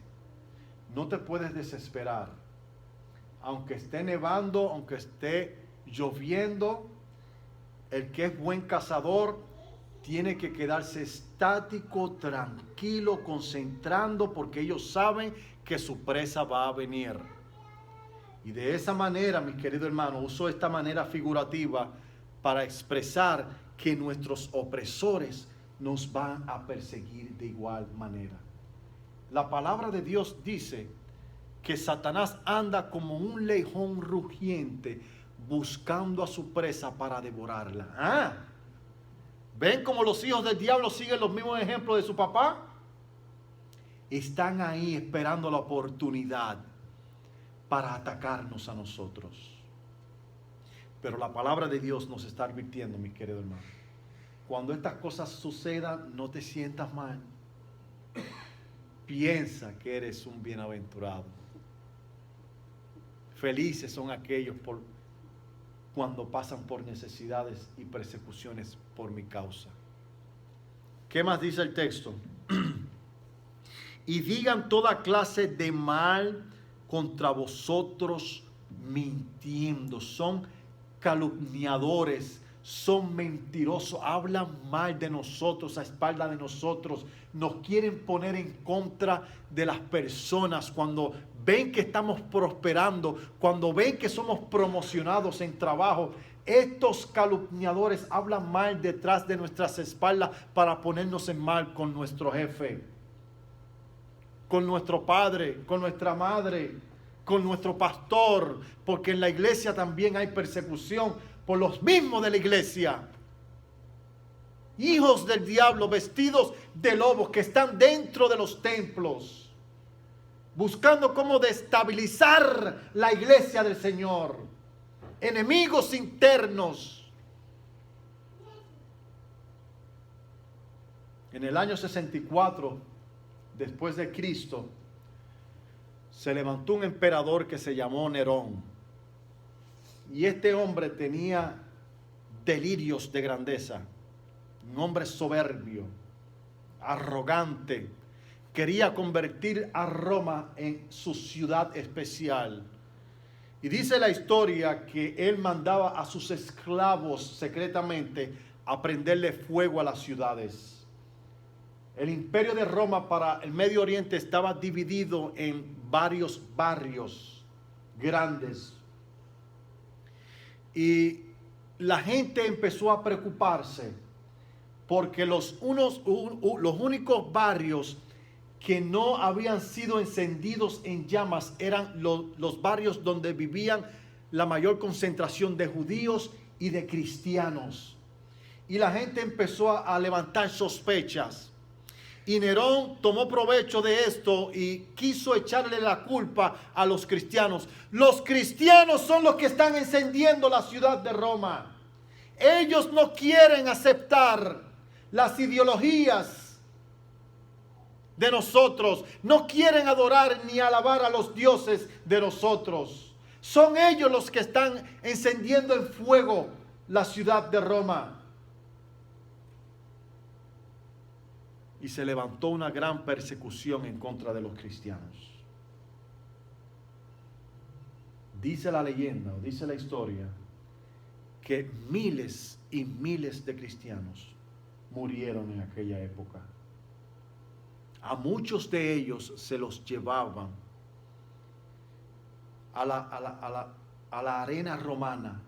No te puedes desesperar. Aunque esté nevando, aunque esté lloviendo, el que es buen cazador tiene que quedarse estático, tranquilo, concentrando, porque ellos saben que su presa va a venir. Y de esa manera, mis queridos hermanos, uso esta manera figurativa para expresar que nuestros opresores nos van a perseguir de igual manera. La palabra de Dios dice que Satanás anda como un león rugiente buscando a su presa para devorarla. ¿Ven cómo los hijos del diablo siguen los mismos ejemplos de su papá? Están ahí esperando la oportunidad para atacarnos a nosotros. Pero la palabra de Dios nos está advirtiendo, mis queridos hermanos. Cuando estas cosas sucedan, no te sientas mal. Piensa que eres un bienaventurado. Felices son aquellos cuando pasan por necesidades y persecuciones por mi causa. ¿Qué más dice el texto? Y digan toda clase de mal contra vosotros mintiendo. Son calumniadores, son mentirosos, hablan mal de nosotros, a espalda de nosotros, nos quieren poner en contra de las personas. Cuando ven que estamos prosperando, cuando ven que somos promocionados en trabajo, estos calumniadores hablan mal detrás de nuestras espaldas para ponernos en mal con nuestro jefe, con nuestro padre, con nuestra madre, con nuestro pastor, porque en la iglesia también hay persecución por los mismos de la iglesia. Hijos del diablo vestidos de lobos que están dentro de los templos, buscando cómo destabilizar la iglesia del Señor. Enemigos internos. En el año 64, después de Cristo, se levantó un emperador que se llamó Nerón. Y este hombre tenía delirios de grandeza. Un hombre soberbio, arrogante, quería convertir a Roma en su ciudad especial. Y dice la historia que él mandaba a sus esclavos secretamente a prenderle fuego a las ciudades. El imperio de Roma para el Medio Oriente estaba dividido en varios barrios grandes. Y la gente empezó a preocuparse porque los únicos barrios que no habían sido encendidos en llamas eran los barrios donde vivían la mayor concentración de judíos y de cristianos. Y la gente empezó a levantar sospechas. Y Nerón tomó provecho de esto y quiso echarle la culpa a los cristianos. Los cristianos son los que están encendiendo la ciudad de Roma. Ellos no quieren aceptar las ideologías de nosotros, no quieren adorar ni alabar a los dioses de nosotros. Son ellos los que están encendiendo en fuego la ciudad de Roma. Y se levantó una gran persecución en contra de los cristianos. Dice la leyenda, o dice la historia, que miles y miles de cristianos murieron en aquella época. A muchos de ellos se los llevaban a la arena romana.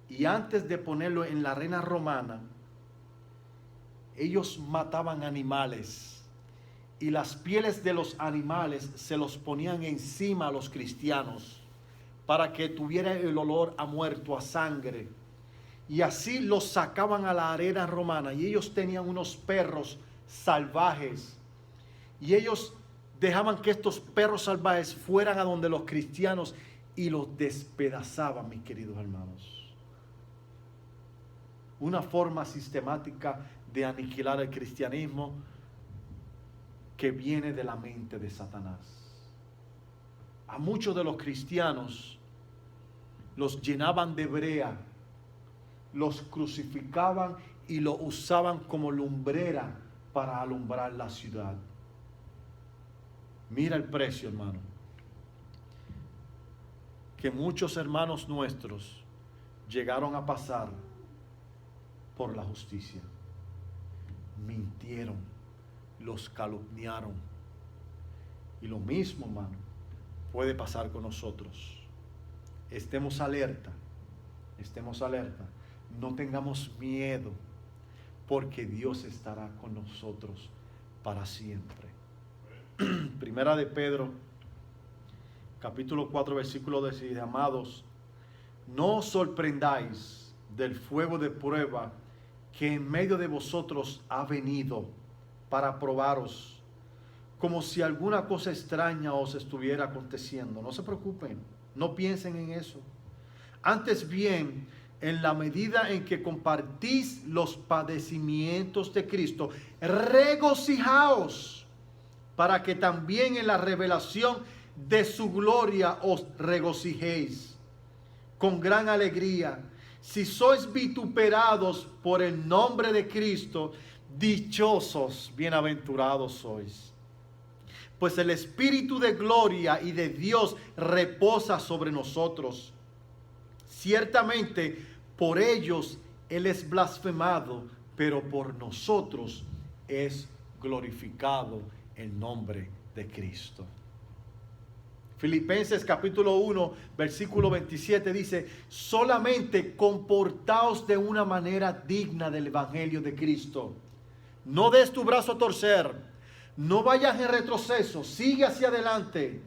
Y antes de ponerlo en la arena romana, ellos mataban animales. Y las pieles de los animales se los ponían encima a los cristianos para que tuviera el olor a muerto, a sangre. Y así los sacaban a la arena romana. Y ellos tenían unos perros salvajes, y ellos dejaban que estos perros salvajes fueran a donde los cristianos y los despedazaban, mis queridos hermanos. Una forma sistemática de aniquilar el cristianismo que viene de la mente de Satanás. A muchos de los cristianos los llenaban de brea, los crucificaban y los usaban como lumbrera para alumbrar la ciudad. Mira el precio, hermano, que muchos hermanos nuestros llegaron a pasar por la justicia. Mintieron, los calumniaron. Y lo mismo, hermano, puede pasar con nosotros. Estemos alerta, no tengamos miedo, porque Dios estará con nosotros para siempre. Primera de Pedro, capítulo 4, versículo 10. Amados, no os sorprendáis del fuego de prueba que en medio de vosotros ha venido para probaros, como si alguna cosa extraña os estuviera aconteciendo. No se preocupen, no piensen en eso. Antes bien, en la medida en que compartís los padecimientos de Cristo, regocijaos, para que también en la revelación de su gloria os regocijéis con gran alegría. Si sois vituperados por el nombre de Cristo, dichosos, bienaventurados sois. Pues el Espíritu de gloria y de Dios reposa sobre nosotros. Ciertamente por ellos Él es blasfemado, pero por nosotros es glorificado el nombre de Cristo. Filipenses capítulo 1, versículo 27 dice: solamente comportaos de una manera digna del evangelio de Cristo. No des tu brazo a torcer, no vayas en retroceso, sigue hacia adelante.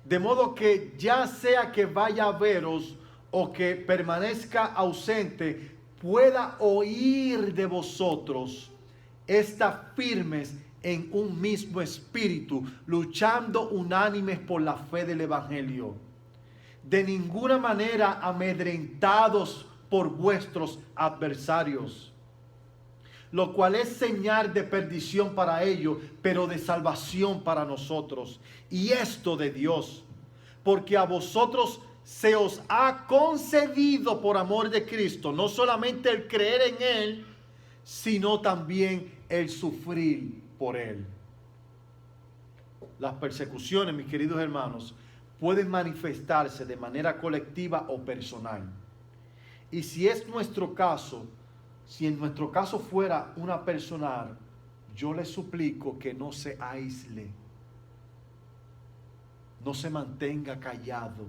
De modo que ya sea que vaya a veros o que permanezca ausente, pueda oír de vosotros, está firmes en un mismo espíritu, luchando unánimes por la fe del evangelio. De ninguna manera amedrentados por vuestros adversarios, lo cual es señal de perdición para ellos, pero de salvación para nosotros. Y esto de Dios, porque a vosotros se os ha concedido por amor de Cristo, no solamente el creer en Él, sino también el sufrir por Él. Las persecuciones, mis queridos hermanos, pueden manifestarse de manera colectiva o personal. Y si es nuestro caso, si en nuestro caso fuera una personal, yo le suplico que no se aísle, no se mantenga callado,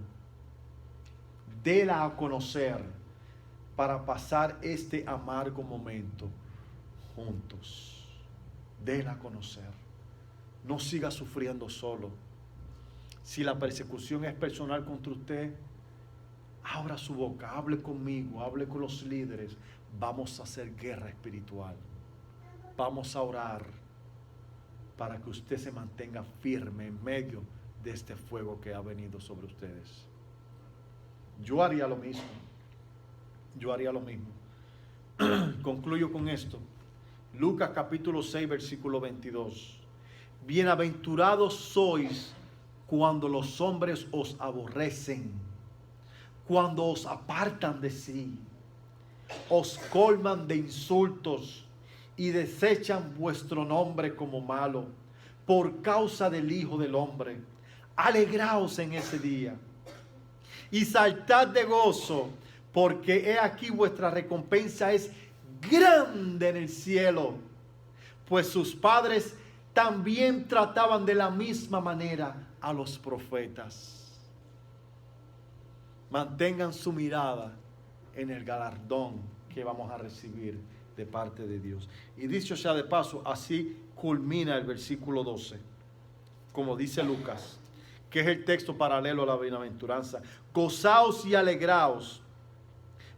déla a conocer para pasar este amargo momento juntos. Déla a conocer. No siga sufriendo solo. Si la persecución es personal contra usted, abra su boca, hable conmigo, hable con los líderes. Vamos a hacer guerra espiritual. Vamos a orar para que usted se mantenga firme en medio de este fuego que ha venido sobre ustedes. Yo haría lo mismo. Yo haría lo mismo. Concluyo con esto. Lucas capítulo 6, versículo 22. Bienaventurados sois cuando los hombres os aborrecen, cuando os apartan de sí, os colman de insultos y desechan vuestro nombre como malo, por causa del Hijo del Hombre. Alegraos en ese día y saltad de gozo, porque he aquí vuestra recompensa es grande en el cielo, pues sus padres también trataban de la misma manera a los profetas. Mantengan su mirada en el galardón que vamos a recibir de parte de Dios. Y dicho sea de paso, así culmina el versículo 12, como dice Lucas, que es el texto paralelo a la bienaventuranza. Gozaos y alegraos,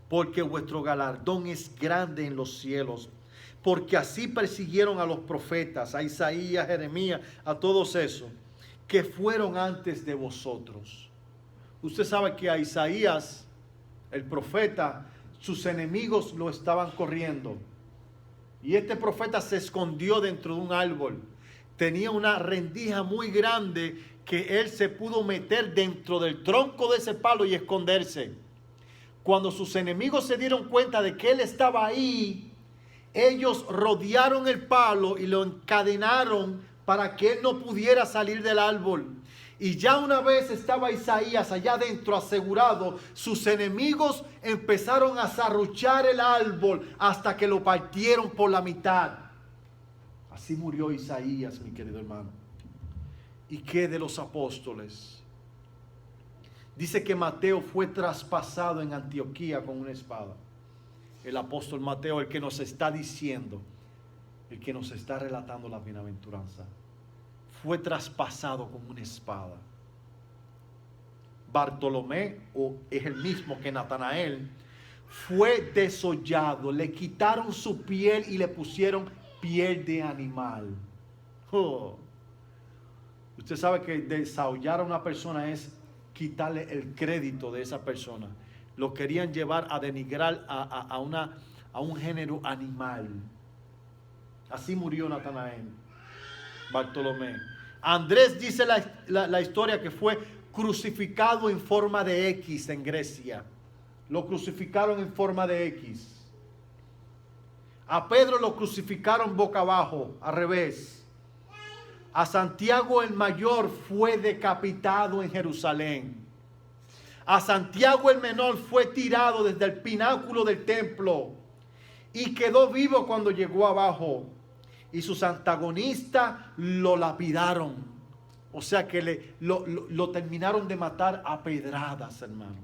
porque vuestro galardón es grande en los cielos, porque así persiguieron a los profetas, a Isaías, Jeremías, a todos esos que fueron antes de vosotros. Usted sabe que a Isaías, el profeta, sus enemigos lo estaban corriendo. Y este profeta se escondió dentro de un árbol. Tenía una rendija muy grande que él se pudo meter dentro del tronco de ese palo y esconderse. Cuando sus enemigos se dieron cuenta de que él estaba ahí, ellos rodearon el palo y lo encadenaron para que él no pudiera salir del árbol. Y ya una vez estaba Isaías allá adentro asegurado, sus enemigos empezaron a serruchar el árbol hasta que lo partieron por la mitad. Así murió Isaías, mi querido hermano. ¿Y qué de los apóstoles? Dice que Mateo fue traspasado en Antioquía con una espada. El apóstol Mateo, el que nos está diciendo, el que nos está relatando la bienaventuranza, fue traspasado con una espada. Bartolomé, o es el mismo que Natanael, fue desollado, le quitaron su piel y le pusieron piel de animal. Oh. Usted sabe que desollar a una persona es quitarle el crédito de esa persona. Lo querían llevar a denigrar a un género animal. Así murió Natanael, Bartolomé. Andrés dice la historia que fue crucificado en forma de X en Grecia. Lo crucificaron en forma de X. A Pedro lo crucificaron boca abajo, al revés. A Santiago el mayor fue decapitado en Jerusalén. A Santiago el menor fue tirado desde el pináculo del templo y quedó vivo cuando llegó abajo. Y sus antagonistas lo lapidaron. O sea que lo terminaron de matar a pedradas, hermano.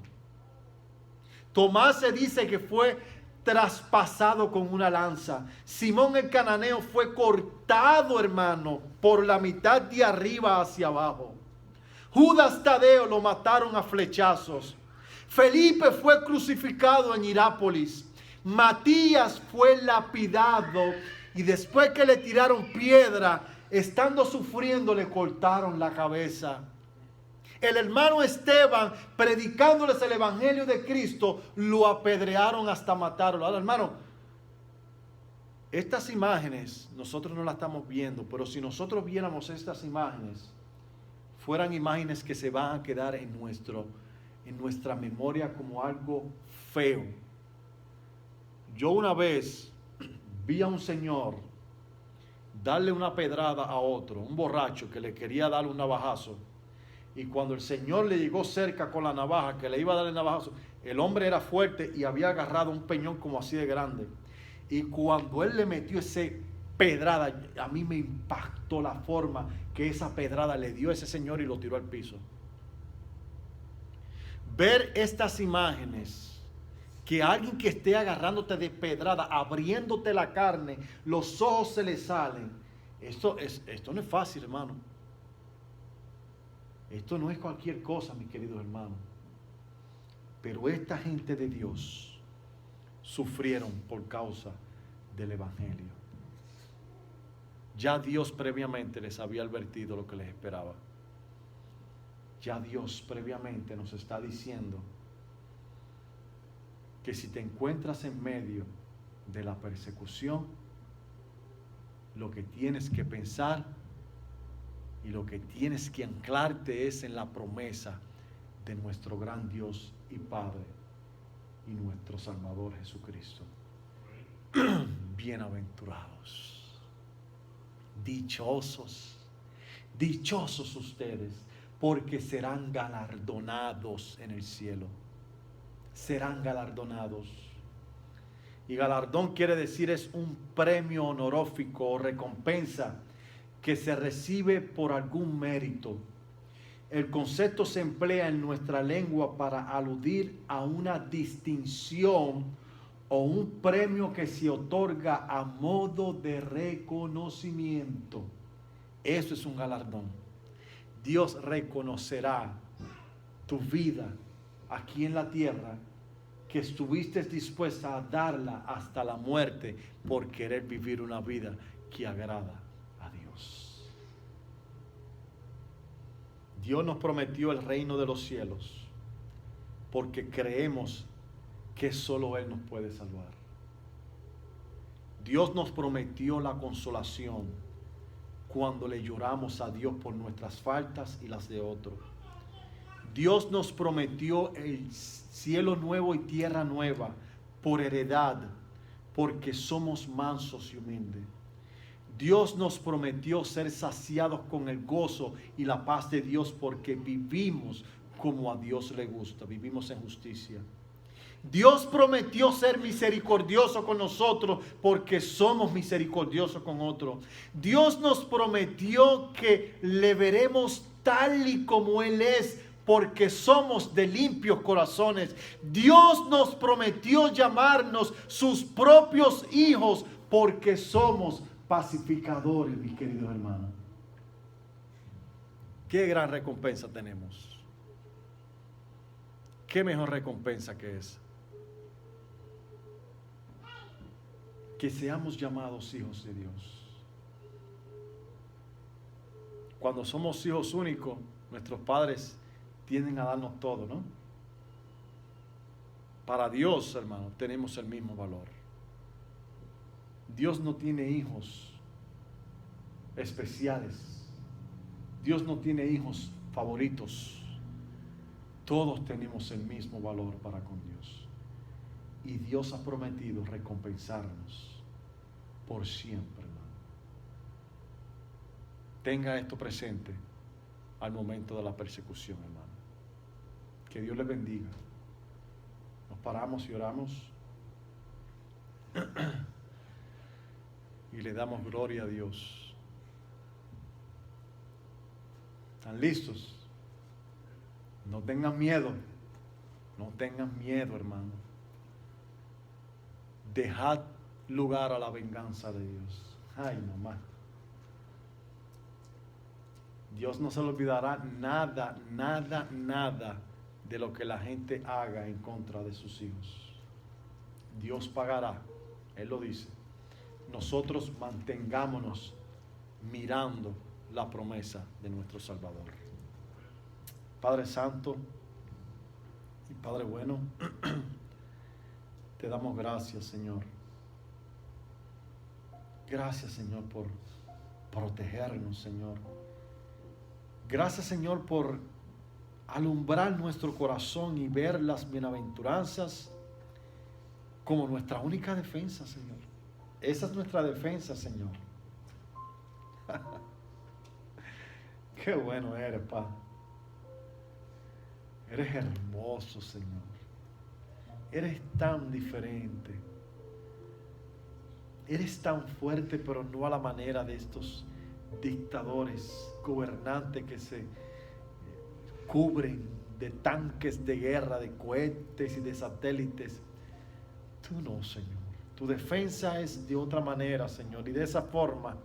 Tomás se dice que fue traspasado con una lanza. Simón el cananeo fue cortado, hermano, por la mitad de arriba hacia abajo. Judas Tadeo lo mataron a flechazos. Felipe fue crucificado en Hierápolis. Matías fue lapidado y después que le tiraron piedra, estando sufriendo, le cortaron la cabeza. El hermano Esteban, predicándoles el evangelio de Cristo, lo apedrearon hasta matarlo. Ahora, hermano, estas imágenes nosotros no las estamos viendo, pero si nosotros viéramos estas imágenes, fueran imágenes que se van a quedar en nuestra memoria como algo feo. Yo una vez vi a un señor darle una pedrada a otro, un borracho que le quería darle un navajazo. Y cuando el Señor le llegó cerca con la navaja, que le iba a dar el navajazo, el hombre era fuerte y había agarrado un peñón como así de grande. Y cuando él le metió ese pedrada, a mí me impactó la forma que esa pedrada le dio a ese señor y lo tiró al piso. Ver estas imágenes, que alguien que esté agarrándote de pedrada, abriéndote la carne, los ojos se le salen, esto no es fácil, hermano. Esto no es cualquier cosa, mis queridos hermanos. Pero esta gente de Dios sufrieron por causa del Evangelio. Ya Dios previamente les había advertido lo que les esperaba. Ya Dios previamente nos está diciendo que si te encuentras en medio de la persecución, lo que tienes que pensar y lo que tienes que anclarte es en la promesa de nuestro gran Dios y Padre y nuestro Salvador Jesucristo. Bienaventurados, dichosos, dichosos ustedes, porque serán galardonados en el cielo. Serán galardonados. Y galardón quiere decir es un premio honorífico o recompensa que se recibe por algún mérito. El concepto se emplea en nuestra lengua para aludir a una distinción o un premio que se otorga a modo de reconocimiento. Eso es un galardón. Dios reconocerá tu vida aquí en la tierra, que estuviste dispuesta a darla hasta la muerte por querer vivir una vida que agrada a Dios. Dios nos prometió el reino de los cielos porque creemos que solo Él nos puede salvar. Dios nos prometió la consolación cuando le lloramos a Dios por nuestras faltas y las de otros. Dios nos prometió el cielo nuevo y tierra nueva por heredad, porque somos mansos y humildes. Dios nos prometió ser saciados con el gozo y la paz de Dios porque vivimos como a Dios le gusta, vivimos en justicia. Dios prometió ser misericordioso con nosotros porque somos misericordiosos con otros. Dios nos prometió que le veremos tal y como Él es porque somos de limpios corazones. Dios nos prometió llamarnos sus propios hijos porque somos pacificadores, mis queridos hermanos. Qué gran recompensa tenemos. Qué mejor recompensa que esa. Que seamos llamados hijos de Dios. Cuando somos hijos únicos, nuestros padres tienden a darnos todo, ¿no? Para Dios, hermano, tenemos el mismo valor. Dios no tiene hijos especiales. Dios no tiene hijos favoritos. Todos tenemos el mismo valor para con Dios. Y Dios ha prometido recompensarnos por siempre, hermano. Tenga esto presente al momento de la persecución, hermano. Que Dios les bendiga. Nos paramos y oramos. Y le damos gloria a Dios. ¿Están listos? No tengan miedo. No tengan miedo, hermano. Dejad lugar a la venganza de Dios. Ay, mamá. Dios no se le olvidará nada, nada, nada de lo que la gente haga en contra de sus hijos. Dios pagará. Él lo dice. Nosotros mantengámonos mirando la promesa de nuestro Salvador. Padre Santo y Padre bueno, te damos gracias, Señor. Gracias, Señor, por protegernos, Señor. Gracias, Señor, por alumbrar nuestro corazón y ver las bienaventuranzas como nuestra única defensa, Señor. Esa es nuestra defensa, Señor. Qué bueno eres, Padre. Eres hermoso, Señor. Eres tan diferente. Eres tan fuerte, pero no a la manera de estos dictadores, gobernantes que se cubren de tanques de guerra, de cohetes y de satélites. Tú no, Señor. Tu defensa es de otra manera, Señor, y de esa forma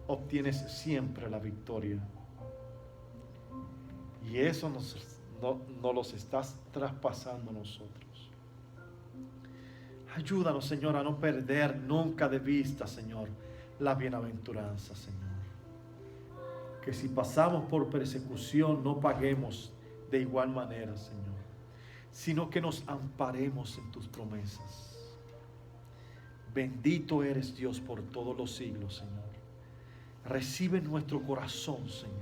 obtienes siempre la victoria. Y eso nos los estás traspasando a nosotros. Ayúdanos, Señor, a no perder nunca de vista, Señor, la bienaventuranza, Señor. Que si pasamos por persecución no paguemos de igual manera, Señor, sino que nos amparemos en tus promesas. Bendito eres, Dios, por todos los siglos, Señor. Recibe nuestro corazón, Señor,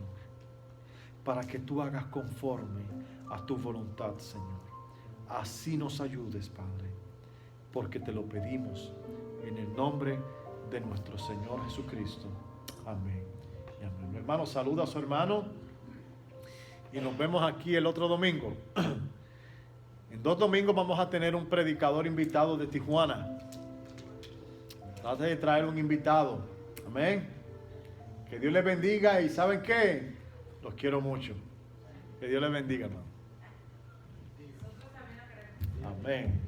para que tú hagas conforme a tu voluntad, Señor. Así nos ayudes, Padre, porque te lo pedimos en el nombre de nuestro Señor Jesucristo. Amén y amén. Mi hermano, saluda a su hermano y nos vemos aquí el otro domingo. En 2 domingos vamos a tener un predicador invitado de Tijuana. Trate de traer un invitado. Amén. Que Dios les bendiga y ¿saben qué? Los quiero mucho. Que Dios les bendiga, hermano. Amén.